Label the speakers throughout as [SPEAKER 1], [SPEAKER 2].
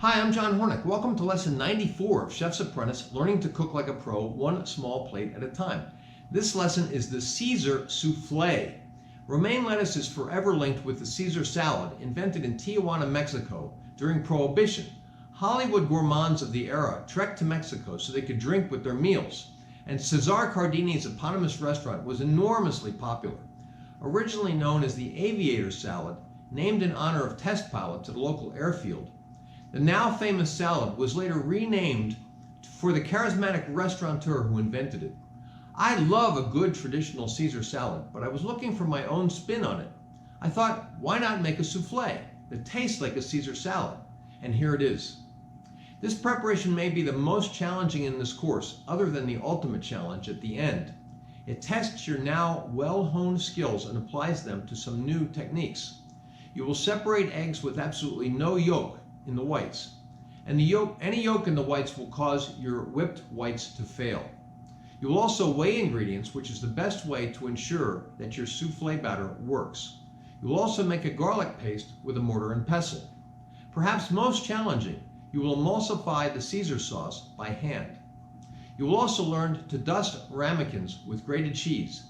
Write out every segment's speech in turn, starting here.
[SPEAKER 1] Hi, I'm John Hornick. Welcome to lesson 94 of Chef's Apprentice, Learning to Cook Like a Pro, one small plate at a time. This lesson is the Caesar soufflé. Romaine lettuce is forever linked with the Caesar salad, invented in Tijuana, Mexico during Prohibition. Hollywood gourmands of the era trekked to Mexico so they could drink with their meals, and Cesar Cardini's eponymous restaurant was enormously popular. Originally known as the aviator salad, named in honor of test pilots at a local airfield, the now famous salad was later renamed for the charismatic restaurateur who invented it. I love a good traditional Caesar salad, but I was looking for my own spin on it. I thought, why not make a soufflé that tastes like a Caesar salad? And here it is. This preparation may be the most challenging in this course, other than the ultimate challenge at the end. It tests your now well-honed skills and applies them to some new techniques. You will separate eggs with absolutely no yolk in the whites, and any yolk in the whites will cause your whipped whites to fail. You will also weigh ingredients, which is the best way to ensure that your soufflé batter works. You will also make a garlic paste with a mortar and pestle. Perhaps most challenging, you will emulsify the Caesar sauce by hand. You will also learn to dust ramekins with grated cheese.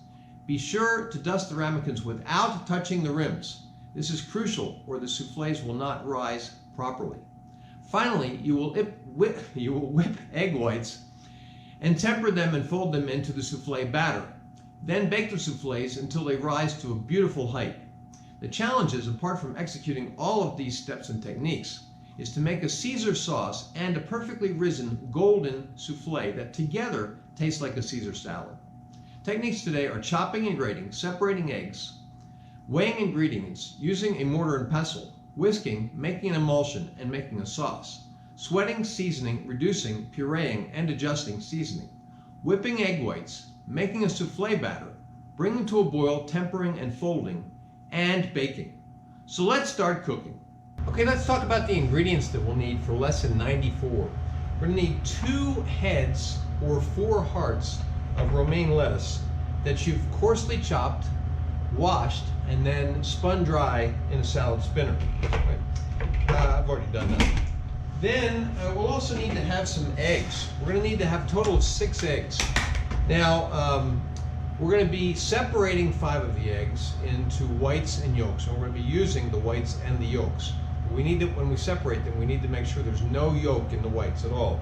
[SPEAKER 1] Be sure to dust the ramekins without touching the rims. This is crucial, or the soufflés will not rise properly. Finally, you will whip egg whites and temper them and fold them into the soufflé batter. Then bake the soufflés until they rise to a beautiful height. The challenge is, apart from executing all of these steps and techniques, is to make a Caesar sauce and a perfectly risen golden soufflé that together tastes like a Caesar salad. Techniques today are chopping and grating, separating eggs, weighing ingredients, using a mortar and pestle, whisking, making an emulsion, and making a sauce, sweating, seasoning, reducing, pureeing, and adjusting seasoning, whipping egg whites, making a soufflé batter, bringing to a boil, tempering and folding, and baking. So let's start cooking. Okay, let's talk about the ingredients that we'll need for lesson 94. We're going to need 2 heads or 4 hearts of romaine lettuce that you've coarsely chopped, washed, and then spun dry in a salad spinner. I've already done that. Then we'll also need to have some eggs. We're going to need to have a total of 6 eggs. Now, we're going to be separating 5 of the eggs into whites and yolks. And we're going to be using the whites and the yolks. We need to, when we separate them, we need to make sure there's no yolk in the whites at all.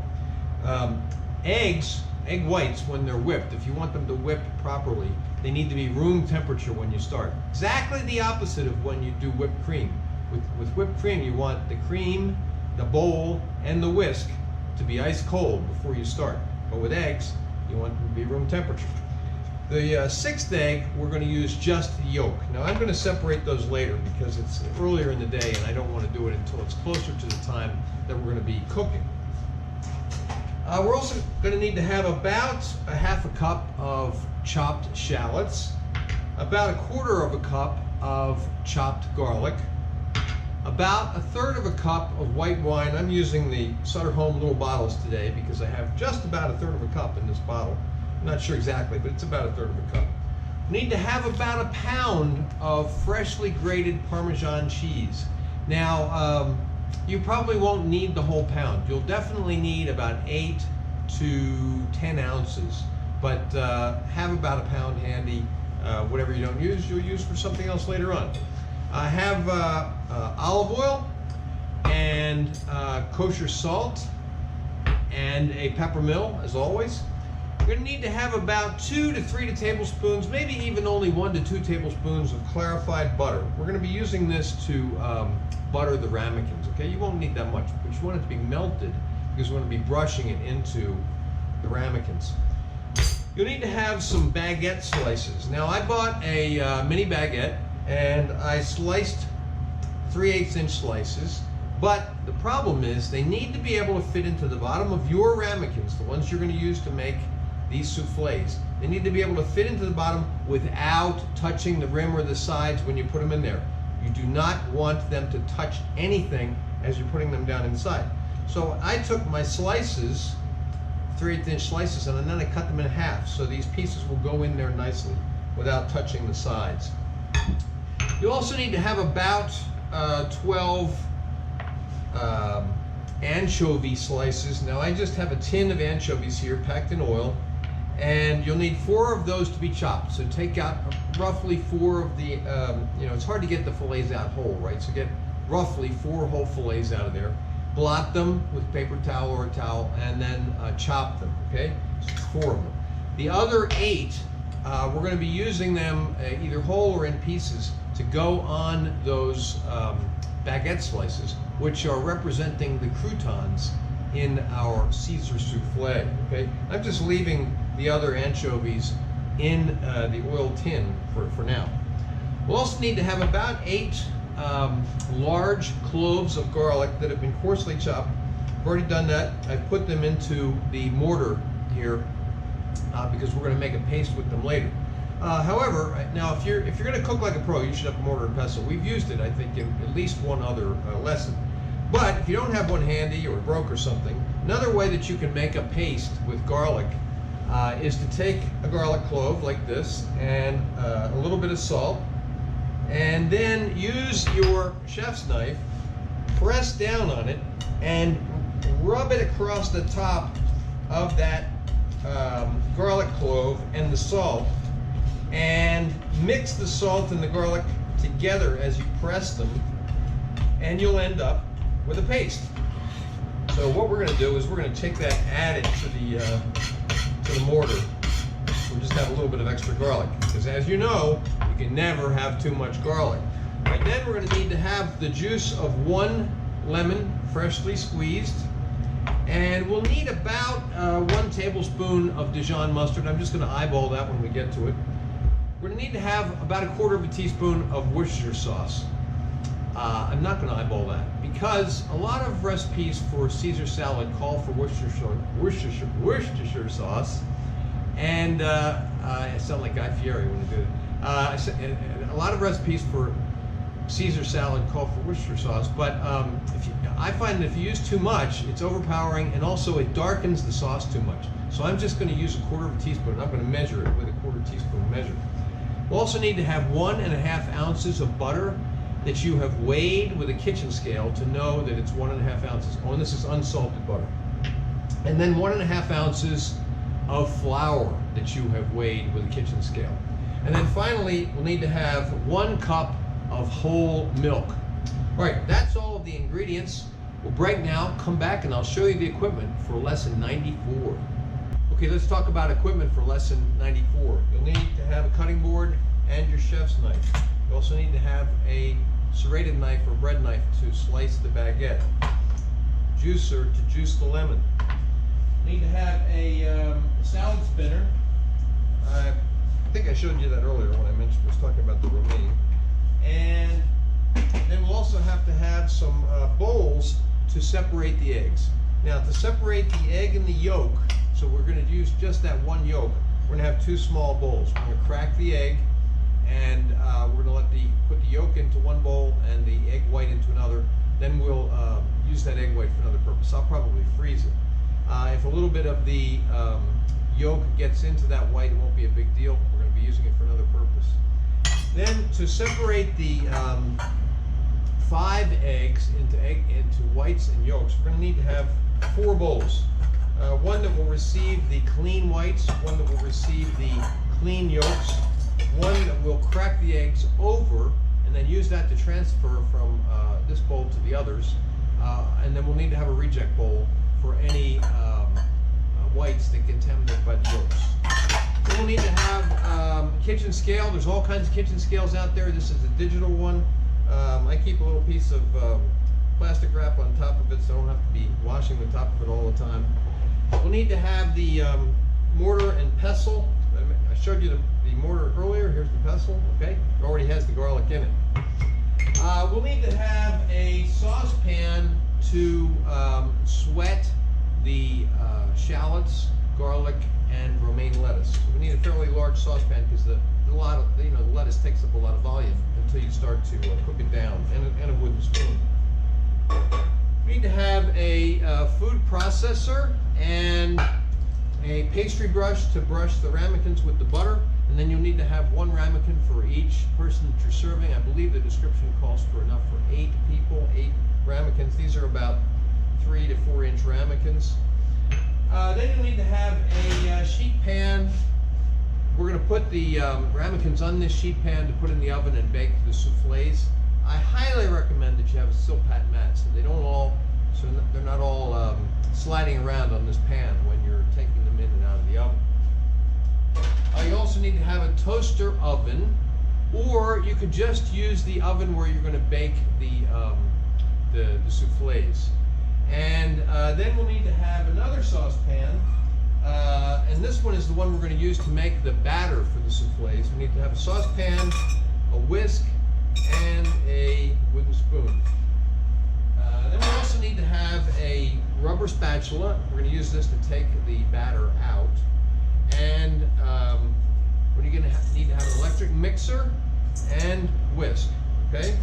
[SPEAKER 1] Egg whites, when they're whipped, if you want them to whip properly, they need to be room temperature when you start. Exactly the opposite of when you do whipped cream. With whipped cream, you want the cream, the bowl, and the whisk to be ice cold before you start. But with eggs, you want them to be room temperature. The 6th egg, we're going to use just the yolk. Now I'm going to separate those later because it's earlier in the day and I don't want to do it until it's closer to the time that we're going to be cooking. We're also going to need to have about a half a cup of chopped shallots, about 1/4 cup of chopped garlic, about 1/3 cup of white wine. I'm using the Sutter Home little bottles today because I have just about 1/3 cup in this bottle. I'm not sure exactly, but it's about 1/3 cup. We need to have about 1 pound of freshly grated Parmesan cheese. Now, you probably won't need the whole pound. You'll definitely need about 8 to 10 ounces, but have about 1 pound handy. Whatever you don't use, you'll use for something else later on. I have olive oil and kosher salt and a peppermill, as always. You're going to need to have about 2 to 3 tablespoons, maybe even only 1 to 2 tablespoons of clarified butter. We're going to be using this to butter the ramekins, okay? You won't need that much, but you want it to be melted because we're going to be brushing it into the ramekins. You'll need to have some baguette slices. Now, I bought a mini baguette and I sliced 3/8 inch slices, but the problem is they need to be able to fit into the bottom of your ramekins, the ones you're going to use to make these soufflés. They need to be able to fit into the bottom without touching the rim or the sides when you put them in there. You do not want them to touch anything as you're putting them down inside. So I took my slices, 3/8 inch slices, and then I cut them in half so these pieces will go in there nicely without touching the sides. You also need to have about 12 anchovy slices. Now I just have a tin of anchovies here packed in oil, and you'll need 4 of those to be chopped. So take out roughly 4 of the, it's hard to get the fillets out whole, right? So get roughly 4 whole fillets out of there. Blot them with a paper towel or a towel, and then chop them, okay? So 4 of them. The other 8, we're going to be using them either whole or in pieces to go on those baguette slices, which are representing the croutons in our Caesar souffle, okay? I'm just leaving the other anchovies in the oil tin for now. We'll also need to have about 8 large cloves of garlic that have been coarsely chopped. I've already done that. I've put them into the mortar here because we're going to make a paste with them later. However, now if you're going to cook like a pro, you should have a mortar and pestle. We've used it, I think, in at least one other lesson. But if you don't have one handy or broke or something, another way that you can make a paste with garlic is to take a garlic clove like this and a little bit of salt, and then use your chef's knife, press down on it, and rub it across the top of that garlic clove and the salt, and mix the salt and the garlic together as you press them, and you'll end up with a paste. So what we're going to do is we're going to take that, add it to the mortar. We'll just have a little bit of extra garlic, because as you know, you can never have too much garlic. Right, then we're going to need to have the juice of 1 lemon, freshly squeezed, and we'll need about 1 tablespoon of Dijon mustard. I'm just going to eyeball that when we get to it. We're going to need to have about 1/4 teaspoon of Worcestershire sauce. I'm not going to eyeball that because a lot of recipes for Caesar salad call for Worcestershire sauce, and I sound like Guy Fieri when I do it. A lot of recipes for Caesar salad call for Worcestershire sauce, but I find that if you use too much, it's overpowering, and also it darkens the sauce too much. So I'm just going to use 1/4 teaspoon. I'm going to measure it with a 1/4 teaspoon measure. We'll also need to have 1½ ounces of butter that you have weighed with a kitchen scale to know that it's 1½ ounces. Oh, and this is unsalted butter. And then 1½ ounces of flour that you have weighed with a kitchen scale. And then finally, we'll need to have 1 cup of whole milk. All right, that's all of the ingredients. We'll break now, come back, and I'll show you the equipment for lesson 94. Okay, let's talk about equipment for lesson 94. You'll need to have a cutting board and your chef's knife. You also need to have a serrated knife or bread knife to slice the baguette, juicer to juice the lemon. You need to have a salad spinner. I think I showed you that earlier when I was talking about the romaine. And then we'll also have to have some bowls to separate the eggs. Now, to separate the egg and the yolk, so we're going to use just that 1 yolk, we're going to have 2 small bowls. We're going to crack the egg, and we're going to put the yolk into 1 bowl and the egg white into another. Then we'll use that egg white for another purpose. I'll probably freeze it. If a little bit of the yolk gets into that white, it won't be a big deal. We're going to be using it for another purpose. Then to separate the 5 eggs into whites and yolks, we're going to need to have 4 bowls. 1 that will receive the clean whites, 1 that will receive the clean yolks, 1 that will crack the eggs over, and then use that to transfer from this bowl to the others. And then we'll need to have a reject bowl for any whites that contaminate by the yolks. Then we'll need to have a kitchen scale. There's all kinds of kitchen scales out there. This is a digital one. I keep a little piece of plastic wrap on top of it so I don't have to be washing the top of it all the time. We'll need to have the mortar and pestle. I showed you the mortar earlier. Here's the pestle. Okay, it already has the garlic in it. We'll need to have a saucepan to sweat the shallots, garlic, and romaine lettuce. So we need a fairly large saucepan because the lettuce takes up a lot of volume until you start to cook it down, and a wooden spoon. We need to have a food processor and a pastry brush to brush the ramekins with the butter, and then you'll need to have 1 ramekin for each person that you're serving. I believe the description calls for enough for 8 people, 8 ramekins. These are about 3 to 4 inch ramekins. Then you'll need to have a sheet pan. We're going to put the ramekins on this sheet pan to put in the oven and bake the soufflés. I highly recommend that you have a silpat mat so they're not all sliding around on this pan when you're taking them in and out of the oven. You also need to have a toaster oven, or you could just use the oven where you're going to bake the soufflés. And then we'll need to have another saucepan, and this one is the one we're going to use to make the batter for the soufflés. We need to have a saucepan, a whisk, and a wooden spoon. Then we also need to have a rubber spatula. We're going to use this to take the batter out. And we're going to need to have an electric mixer and whisk. Okay.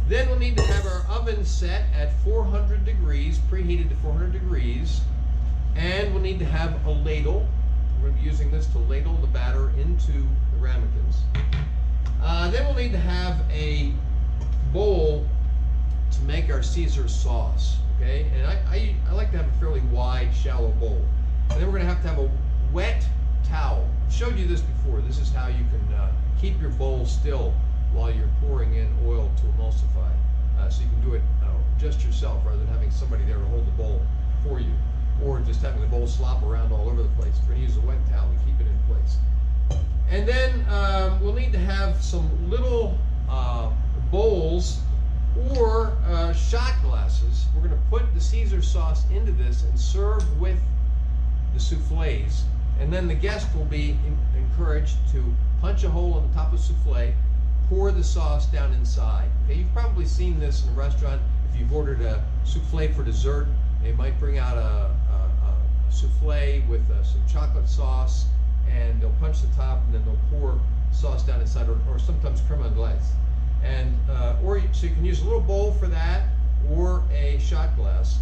[SPEAKER 1] Then we'll need to have our oven set at 400 degrees, preheated to 400 degrees. And we'll need to have a ladle. We're going to be using this to ladle the batter into the ramekins. Then we'll need to have a bowl to make our Caesar sauce. Okay, and I like to have a fairly wide, shallow bowl. And then we're going to have a wet towel. I've showed you this before. This is how you can keep your bowl still while you're pouring in oil to emulsify. So you can do it just yourself rather than having somebody there to hold the bowl for you, or just having the bowl slop around all over the place. We're going to use a wet towel to keep it in place. And then we'll need to have some little bowls or shot glasses. We're going to put the Caesar sauce into this and serve with the soufflés. And then the guest will be encouraged to punch a hole in the top of the soufflé, pour the sauce down inside. Okay, you've probably seen this in a restaurant. If you've ordered a soufflé for dessert, they might bring out a soufflé with some chocolate sauce, and they'll punch the top, and then they'll pour sauce down inside, or sometimes creme anglaise. And so you can use a little bowl for that, or a shot glass.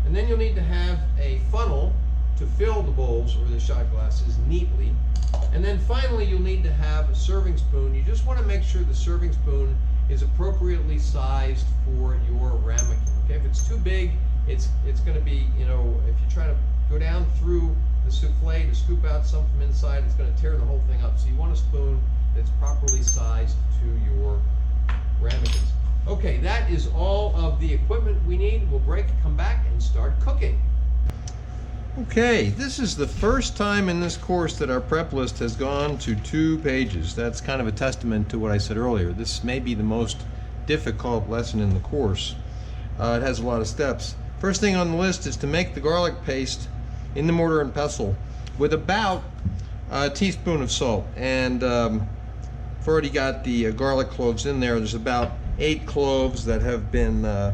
[SPEAKER 1] And then you'll need to have a funnel to fill the bowls or the shot glasses neatly. And then finally, you'll need to have a serving spoon. You just want to make sure the serving spoon is appropriately sized for your ramekin. Okay, if it's too big, it's going to be, if you try to go down through the soufflé to scoop out some from inside, it's going to tear the whole thing up. So you want a spoon that's properly sized to your ramekins. Okay, that is all of the equipment we need. We'll break, come back, and start cooking. Okay, this is the first time in this course that our prep list has gone to 2 pages. That's kind of a testament to what I said earlier. This may be the most difficult lesson in the course. It has a lot of steps. First thing on the list is to make the garlic paste in the mortar and pestle with about a teaspoon of salt. And I've already got the garlic cloves in there. There's about 8 cloves that have been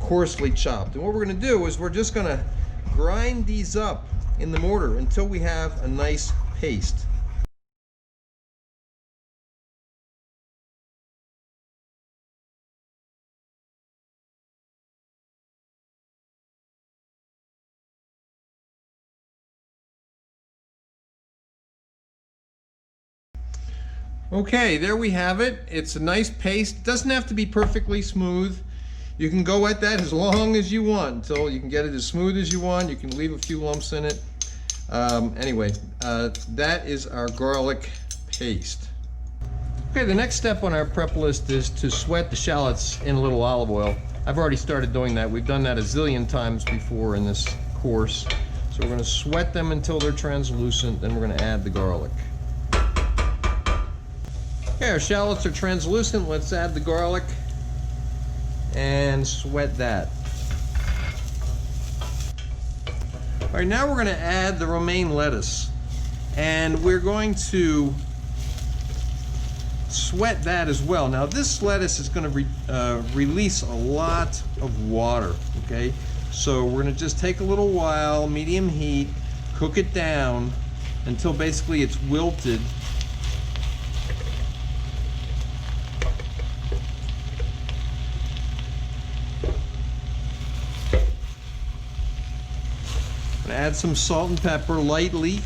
[SPEAKER 1] coarsely chopped. And what we're going to do is we're just going to grind these up in the mortar until we have a nice paste. Okay, there we have it. It's a nice paste. It doesn't have to be perfectly smooth. You can go at that as long as you want until you can get it as smooth as you want. You can leave a few lumps in it. Anyway, that is our garlic paste. Okay, the next step on our prep list is to sweat the shallots in a little olive oil. I've already started doing that. We've done that a zillion times before in this course. So we're going to sweat them until they're translucent, then we're going to add the garlic. Okay, our shallots are translucent. Let's add the garlic and sweat that. All right, now we're going to add the romaine lettuce, and we're going to sweat that as well. Now this lettuce is going to release a lot of water, okay? So we're going to just take a little while, medium heat, cook it down until basically it's wilted. Add some salt and pepper lightly.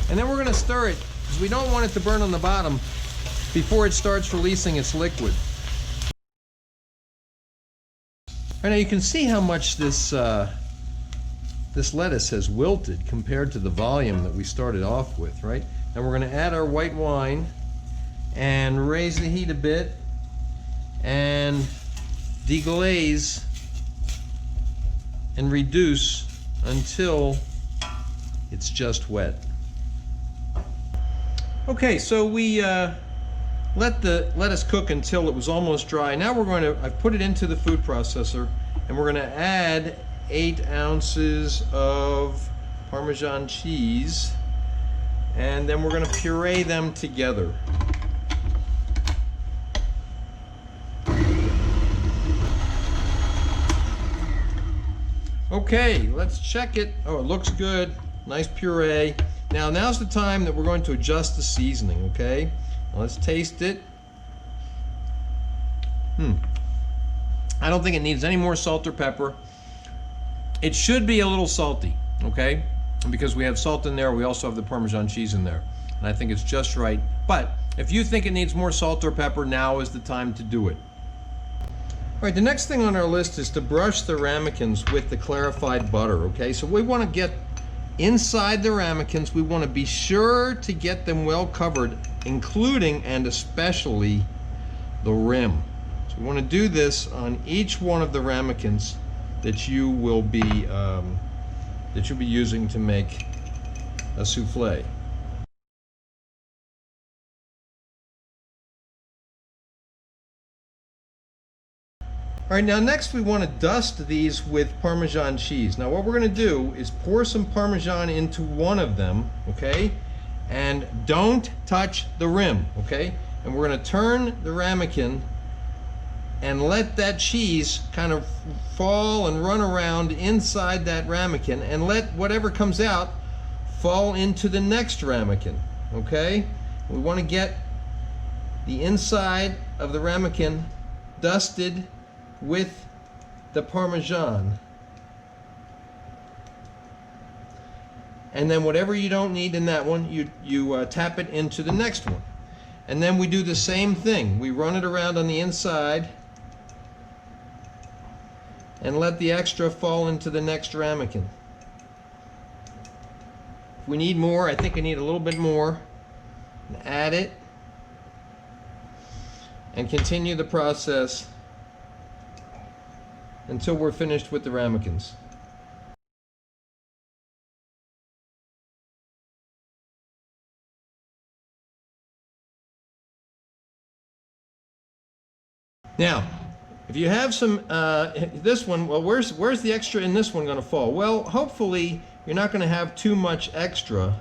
[SPEAKER 1] And then we're going to stir it because we don't want it to burn on the bottom before it starts releasing its liquid. All right, now you can see how much this lettuce has wilted compared to the volume that we started off with, right? And we're going to add our white wine and raise the heat a bit and deglaze and reduce until it's just wet. Okay, so we let the lettuce cook until it was almost dry. Now I've put it into the food processor, and we're going to add 8 ounces of Parmesan cheese, and then we're going to puree them together. Okay, let's check it. Oh, it looks good. Nice puree. Now's the time that we're going to adjust the seasoning, okay? Now let's taste it. I don't think it needs any more salt or pepper. It should be a little salty, okay? And because we have salt in there, we also have the Parmesan cheese in there. And I think it's just right. But if you think it needs more salt or pepper, now is the time to do it. All right, the next thing on our list is to brush the ramekins with the clarified butter, okay? So we want to get inside the ramekins. We want to be sure to get them well covered, including and especially the rim. So we want to do this on each one of the ramekins that you will be using to make a souffle. All right, now next we want to dust these with Parmesan cheese. Now what we're going to do is pour some Parmesan into one of them, okay? And don't touch the rim, okay? And we're going to turn the ramekin and let that cheese kind of fall and run around inside that ramekin, and let whatever comes out fall into the next ramekin, okay? We want to get the inside of the ramekin dusted with the Parmesan. And then whatever you don't need in that one, you tap it into the next one. And then we do the same thing. We run it around on the inside and let the extra fall into the next ramekin. If we need more, I think I need a little bit more. Add it and continue the process until we're finished with the ramekins. Now, if you have some, this one, well, where's the extra in this one going to fall? Well, hopefully you're not going to have too much extra.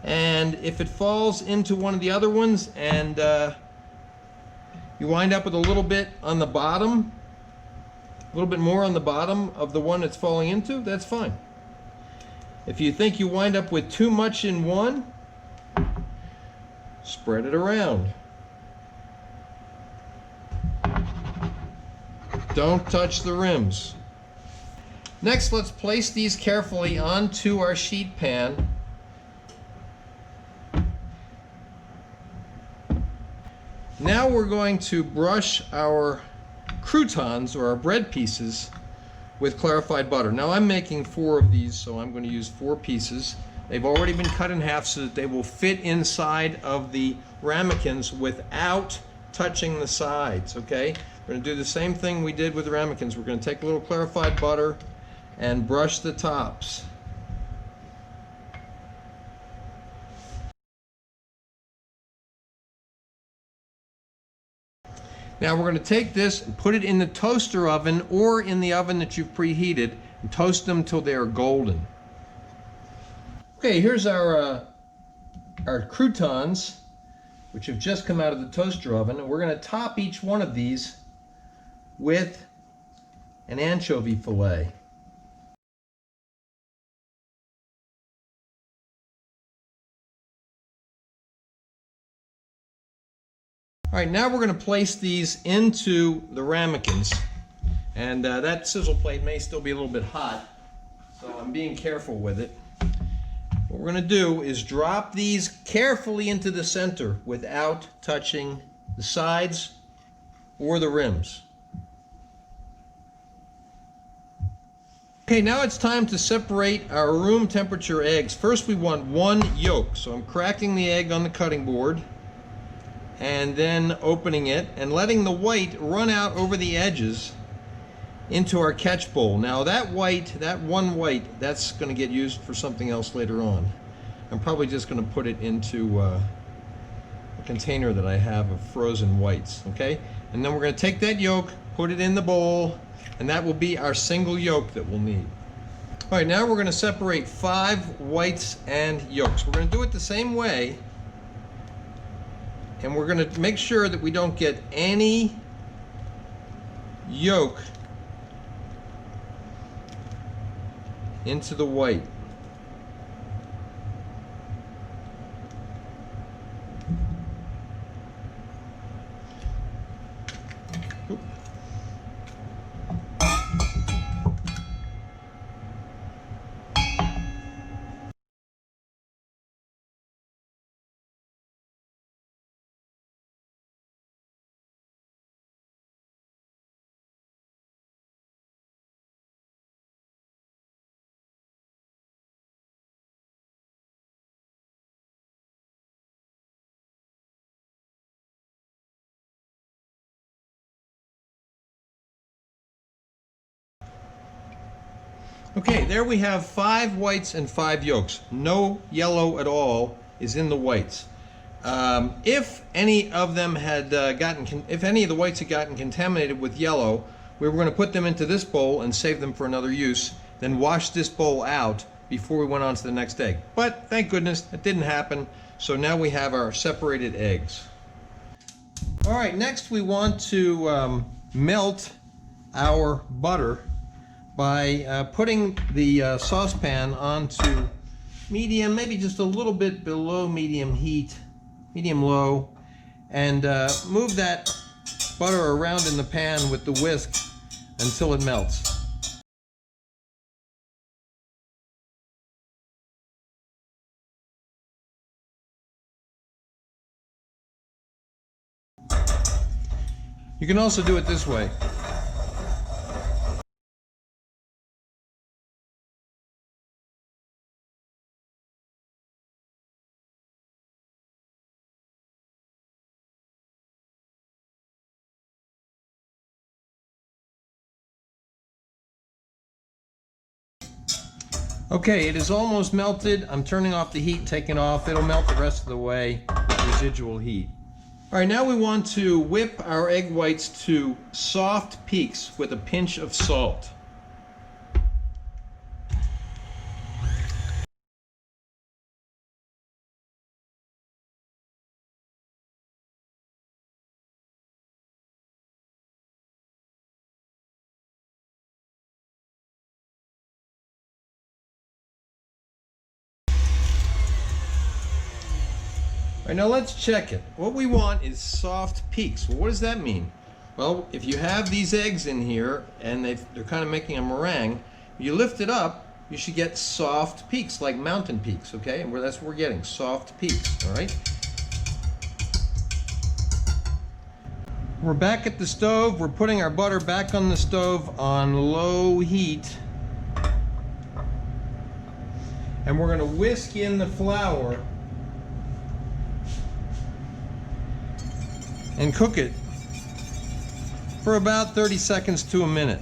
[SPEAKER 1] And if it falls into one of the other ones and you wind up with a little bit on the bottom, a little bit more on the bottom of the one it's falling into, that's fine. If you think you wind up with too much in one, spread it around. Don't touch the rims. Next, let's place these carefully onto our sheet pan. Now we're going to brush our croutons, or our bread pieces, with clarified butter. Now I'm making 4 of these, so I'm going to use 4 pieces. They've already been cut in half so that they will fit inside of the ramekins without touching the sides, okay? We're going to do the same thing we did with the ramekins. We're going to take a little clarified butter and brush the tops. Now we're going to take this and put it in the toaster oven or in the oven that you've preheated and toast them till they are golden. Okay, here's our croutons, which have just come out of the toaster oven, and we're going to top each one of these with an anchovy fillet. All right, now we're going to place these into the ramekins, and that sizzle plate may still be a little bit hot, so I'm being careful with it. We're what we're going to do is drop these carefully into the center without touching the sides or the rims. Okay, now it's time to separate our room temperature eggs. First we want one yolk, so I'm cracking the egg on the cutting board and then opening it and letting the white run out over the edges into our catch bowl. Now that white, that one white, that's going to get used for something else later on. I'm probably just going to put it into a container that I have of frozen whites, okay? And then we're going to take that yolk, put it in the bowl, and that will be our single yolk that we'll need. All right, now we're going to separate 5 whites and yolks. We're going to do it the same way, and we're going to make sure that we don't get any yolk into the white. Okay, there we have 5 whites and 5 yolks. No yellow at all is in the whites. If any of them had if any of the whites had gotten contaminated with yellow, we were going to put them into this bowl and save them for another use, then wash this bowl out before we went on to the next egg. But thank goodness it didn't happen, so now we have our separated eggs. All right, next we want to melt our butter by putting the saucepan onto medium, maybe just a little bit below medium heat, medium low, and move that butter around in the pan with the whisk until it melts. You can also do it this way. Okay, it is almost melted. I'm turning off the heat, taking off. It'll melt the rest of the way with residual heat. All right, now we want to whip our egg whites to soft peaks with a pinch of salt. All right, now let's check it. What we want is soft peaks. Well, what does that mean? Well, if you have these eggs in here and they're kind of making a meringue, you lift it up, you should get soft peaks, like mountain peaks, okay? And that's what we're getting, soft peaks, all right? We're back at the stove. We're putting our butter back on the stove on low heat. And we're gonna whisk in the flour and cook it for about 30 seconds to a minute.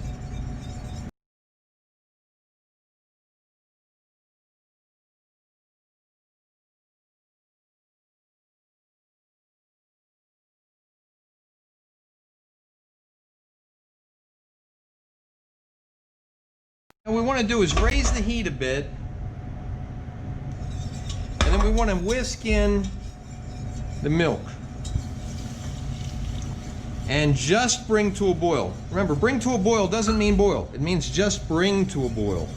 [SPEAKER 1] And what we want to do is raise the heat a bit, and then we want to whisk in the milk. And just bring to a boil. Remember, bring to a boil doesn't mean boil. It means just bring to a boil.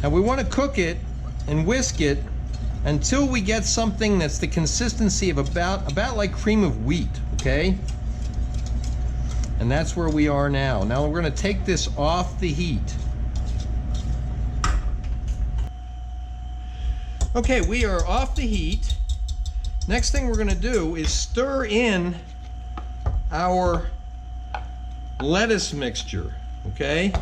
[SPEAKER 1] Now we want to cook it and whisk it until we get something that's the consistency of about like cream of wheat, okay? And that's where we are now. Now we're going to take this off the heat. Okay, we are off the heat. Next thing we're going to do is stir in our lettuce mixture, okay?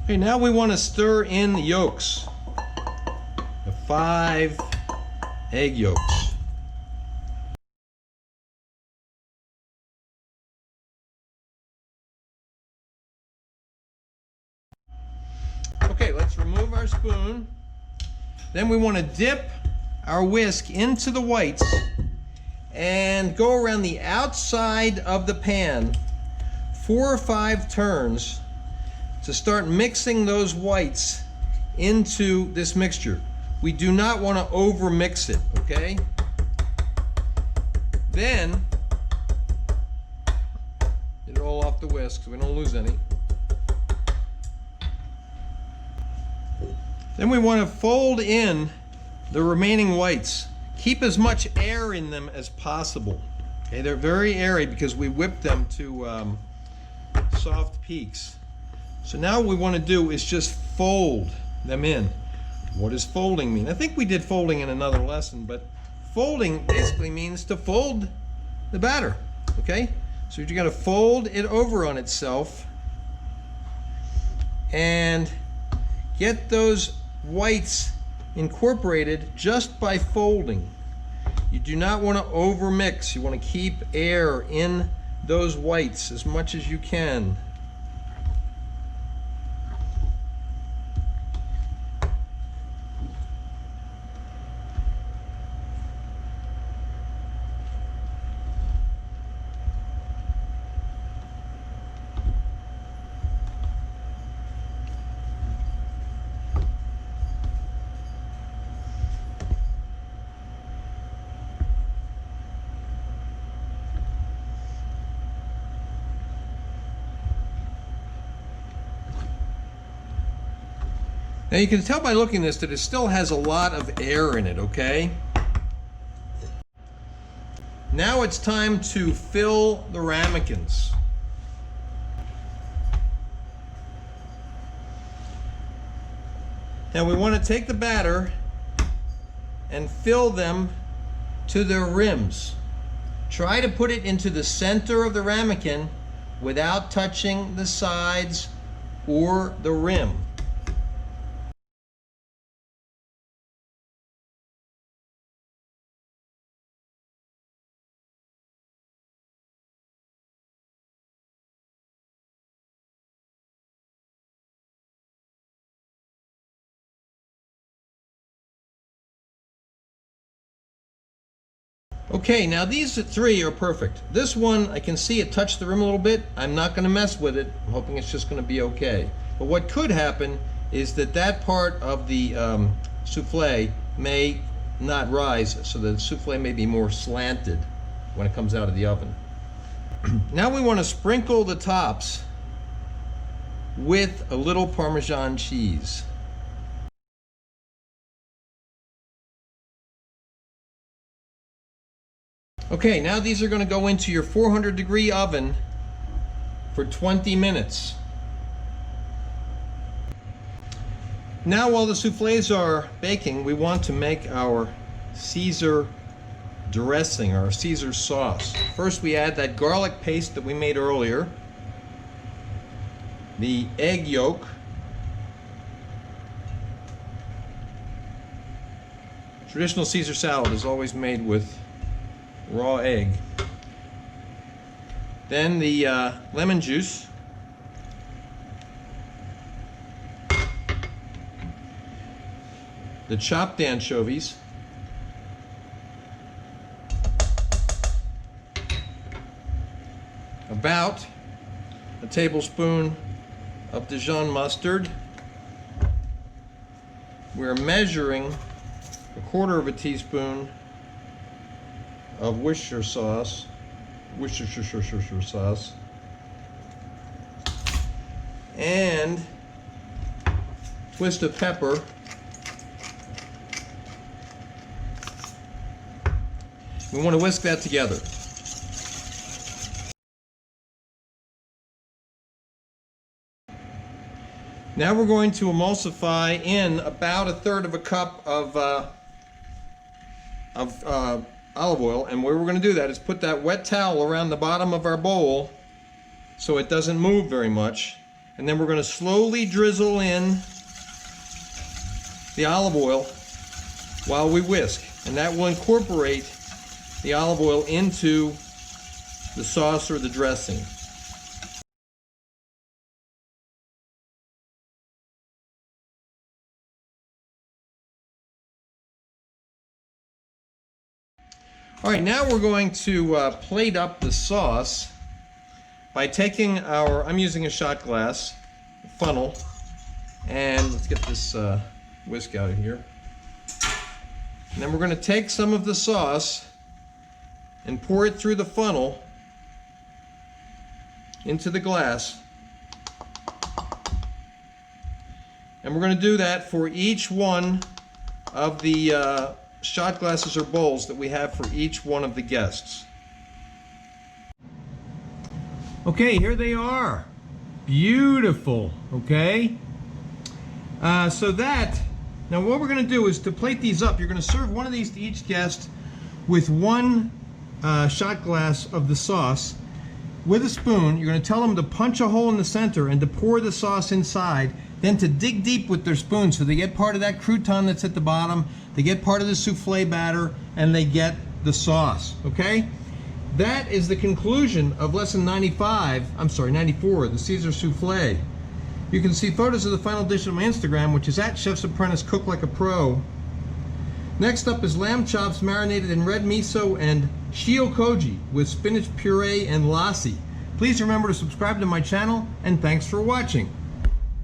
[SPEAKER 1] Okay, now we want to stir in the yolks. The 5 egg yolks. Okay, let's remove our spoon. Then we want to dip our whisk into the whites and go around the outside of the pan 4 or 5 turns to start mixing those whites into this mixture. We do not want to over mix it, okay? Then, get it all off the whisk so we don't lose any. Then we want to fold in the remaining whites. Keep as much air in them as possible. Okay, they're very airy because we whipped them to soft peaks. So now what we want to do is just fold them in. What does folding mean? I think we did folding in another lesson, but folding basically means to fold the batter, okay? So you got to fold it over on itself and get those whites incorporated just by folding. You do not want to over mix. You want to keep air in those whites as much as you can. Now you can tell by looking at this that it still has a lot of air in it, okay? Now it's time to fill the ramekins. Now we want to take the batter and fill them to their rims. Try to put it into the center of the ramekin without touching the sides or the rim. Okay, now these 3 are perfect. This one, I can see it touched the rim a little bit. I'm not going to mess with it. I'm hoping it's just going to be okay. But what could happen is that that part of the soufflé may not rise, so the soufflé may be more slanted when it comes out of the oven. Now we want to sprinkle the tops with a little Parmesan cheese. Okay, now these are going to go into your 400-degree oven for 20 minutes. Now while the soufflés are baking, we want to make our Caesar dressing, our Caesar sauce. First we add that garlic paste that we made earlier, the egg yolk, traditional Caesar salad is always made with raw egg. Then the lemon juice, the chopped anchovies, about a tablespoon of Dijon mustard. We're measuring a quarter of a teaspoon of Worcestershire sauce, and twist of pepper, We want to whisk that together. Now we're going to emulsify in about 1/3 cup of olive oil, and where we're going to do that is put that wet towel around the bottom of our bowl so it doesn't move very much, and then we're going to slowly drizzle in the olive oil while we whisk, and that will incorporate the olive oil into the sauce or the dressing. All right, now we're going to plate up the sauce by taking I'm using a shot glass funnel, and let's get this whisk out of here. And then we're going to take some of the sauce and pour it through the funnel into the glass. And we're going to do that for each one of the shot glasses or bowls that we have for each one of the guests. Okay, here they are. Beautiful, okay? Now what we're going to do is to plate these up, you're going to serve one of these to each guest with one shot glass of the sauce. With a spoon, you're going to tell them to punch a hole in the center and to pour the sauce inside, then to dig deep with their spoon so they get part of that crouton that's at the bottom, they get part of the souffle batter, and they get the sauce, okay? That is the conclusion of lesson 94, the Caesar souffle. You can see photos of the final dish on my Instagram, which is at Chef's Apprentice Cook Like a Pro. Next up is lamb chops marinated in red miso and shio-koji with spinach puree and lassi. Please remember to subscribe to my channel, and thanks for watching.